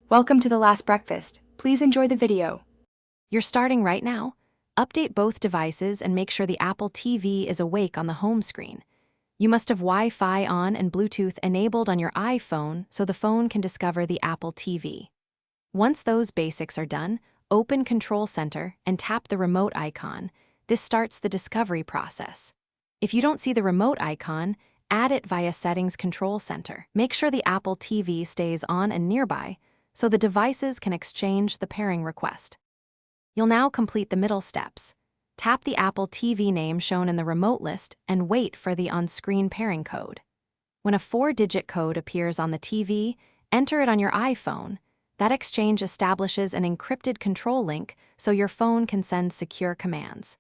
Welcome to The Last Breakfast. Please enjoy the video. You're starting right now? Update both devices and make sure the Apple TV is awake on the home screen. You must have Wi-Fi on and Bluetooth enabled on your iPhone so the phone can discover the Apple TV. Once those basics are done, open Control Center and tap the remote icon. This starts the discovery process. If you don't see the remote icon, add it via Settings Control Center. Make sure the Apple TV stays on and nearby, so the devices can exchange the pairing request. You'll now complete the middle steps. Tap the Apple TV name shown in the remote list and wait for the on-screen pairing code. When a 4-digit code appears on the TV, enter it on your iPhone. That exchange establishes an encrypted control link so your phone can send secure commands.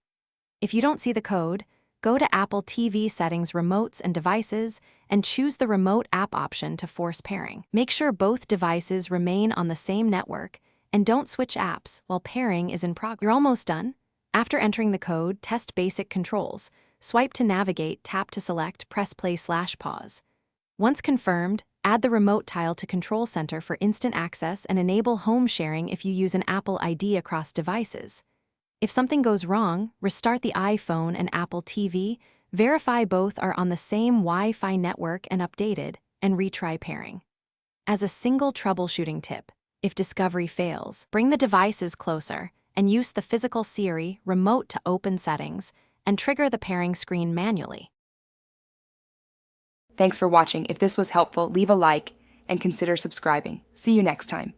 If you don't see the code, go to Apple TV Settings Remotes and Devices and choose the Remote App option to force pairing. Make sure both devices remain on the same network and don't switch apps while pairing is in progress. You're almost done. After entering the code, test basic controls. Swipe to navigate, tap to select, press play/pause. Once confirmed, add the remote tile to Control Center for instant access and enable home sharing if you use an Apple ID across devices. If something goes wrong, restart the iPhone and Apple TV, verify both are on the same Wi-Fi network and updated, and retry pairing. As a single troubleshooting tip, if discovery fails, bring the devices closer and use the physical Siri remote to open settings and trigger the pairing screen manually. Thanks for watching. If this was helpful, leave a like and consider subscribing. See you next time.